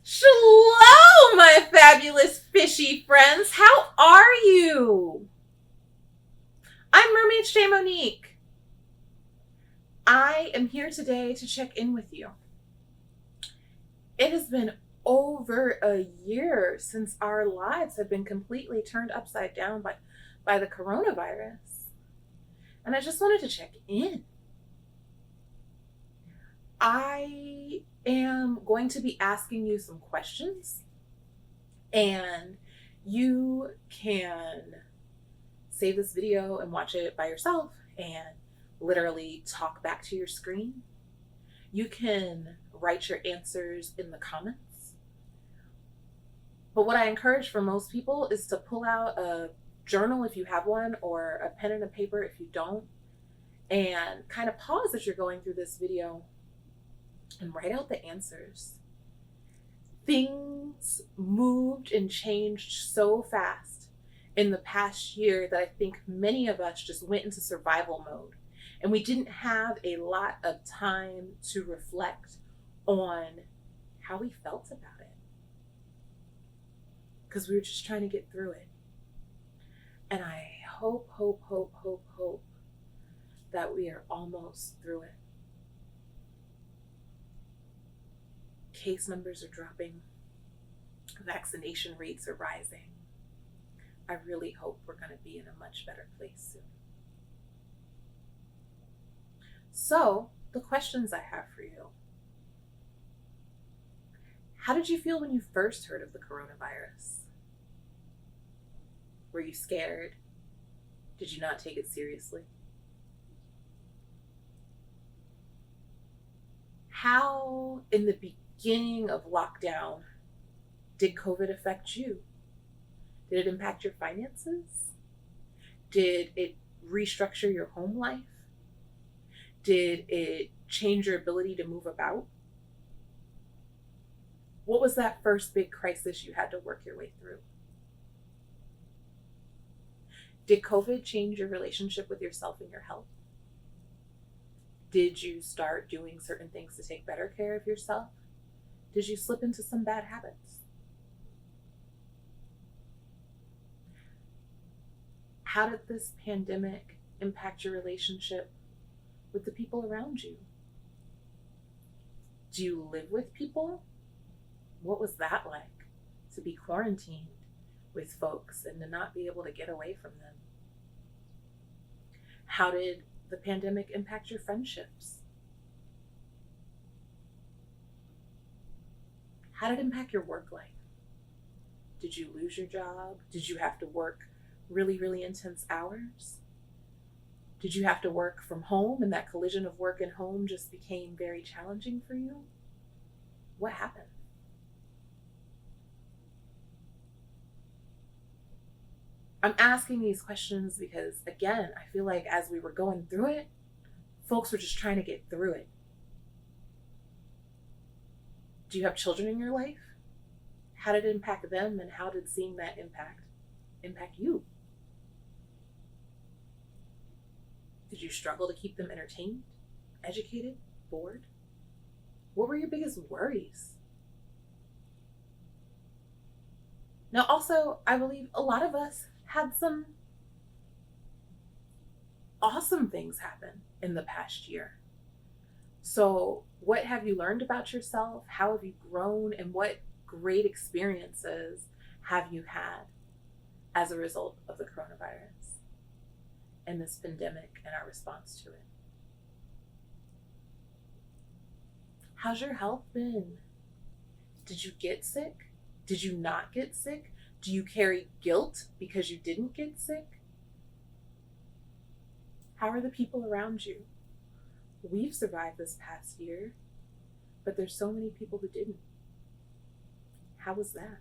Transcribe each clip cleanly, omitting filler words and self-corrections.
Shalom, my fabulous fishy friends. How are you? I'm Mermaid Chè Monique. I am here today to check in with you. It has been over a year since our lives have been completely turned upside down by the coronavirus. And I just wanted to check in. I am going to be asking you some questions, and you can save this video and watch it by yourself and literally talk back to your screen. You can write your answers in the comments. But what I encourage for most people is to pull out a journal if you have one, or a pen and a paper if you don't, and kind of pause as you're going through this video and write out the answers. Things moved and changed so fast in the past year that I think many of us just went into survival mode, and we didn't have a lot of time to reflect on how we felt about it, because we were just trying to get through it. And I hope that we are almost through it. Case numbers are dropping. Vaccination rates are rising. I really hope we're going to be in a much better place soon. So, the questions I have for you. How did you feel when you first heard of the coronavirus? Were you scared? Did you not take it seriously? How, in the beginning of lockdown, did COVID affect you? Did it impact your finances? Did it restructure your home life? Did it change your ability to move about? What was that first big crisis you had to work your way through? Did COVID change your relationship with yourself and your health? Did you start doing certain things to take better care of yourself? Did you slip into some bad habits? How did this pandemic impact your relationship with the people around you? Do you live with people? What was that like, to be quarantined with folks and to not be able to get away from them? How did the pandemic impact your friendships? How did it impact your work life? Did you lose your job? Did you have to work really intense hours? Did you have to work from home, and that collision of work and home just became very challenging for you? What happened? I'm asking these questions because, again, I feel like as we were going through it, folks were just trying to get through it. Do you have children in your life? How did it impact them, and how did seeing that impact you? Did you struggle to keep them entertained, educated, bored? What were your biggest worries? Now, also, I believe a lot of us had some awesome things happen in the past year. So, what have you learned about yourself? How have you grown? And what great experiences have you had as a result of the coronavirus and this pandemic and our response to it? How's your health been? Did you get sick? Did you not get sick? Do you carry guilt because you didn't get sick? How are the people around you? We've survived this past year, but there's so many people who didn't. How was that?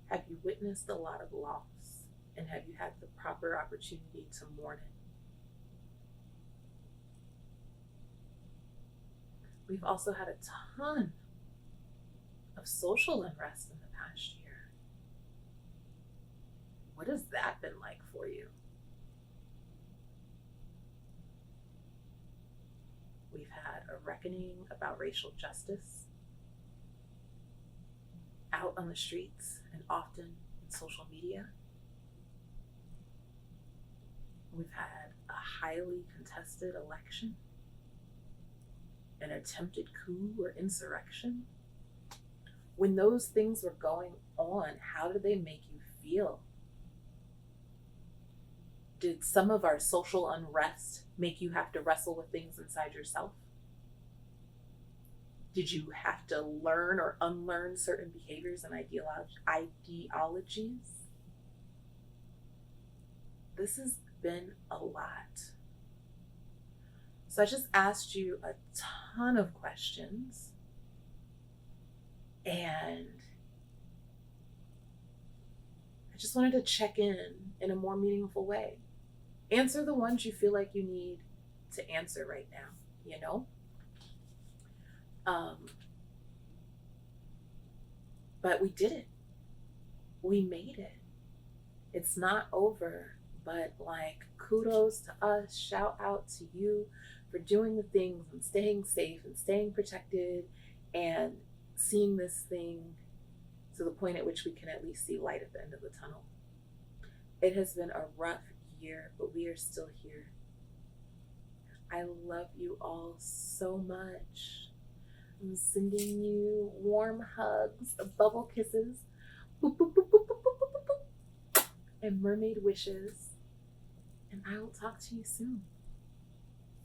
Have you witnessed a lot of loss, and have you had the proper opportunity to mourn it? We've also had a ton of social unrest in the past year. What has that been like for you? reckoning about racial justice out on the streets and often in social media. We've had a highly contested election, an attempted coup or insurrection. When those things were going on, how did they make you feel? Did some of our social unrest make you have to wrestle with things inside yourself? Did you have to learn or unlearn certain behaviors and ideologies? This has been a lot. So I just asked you a ton of questions, and I just wanted to check in a more meaningful way. Answer the ones you feel like you need to answer right now, you know? But we did it. We made it. It's not over, but like, kudos to us. Shout out to you for doing the things and staying safe and staying protected and seeing this thing to the point at which we can at least see light at the end of the tunnel. It has been a rough year, but we are still here. I love you all so much. I'm sending you warm hugs, bubble kisses, boop, boop, boop, boop, boop, boop, boop, boop, and mermaid wishes. And I will talk to you soon.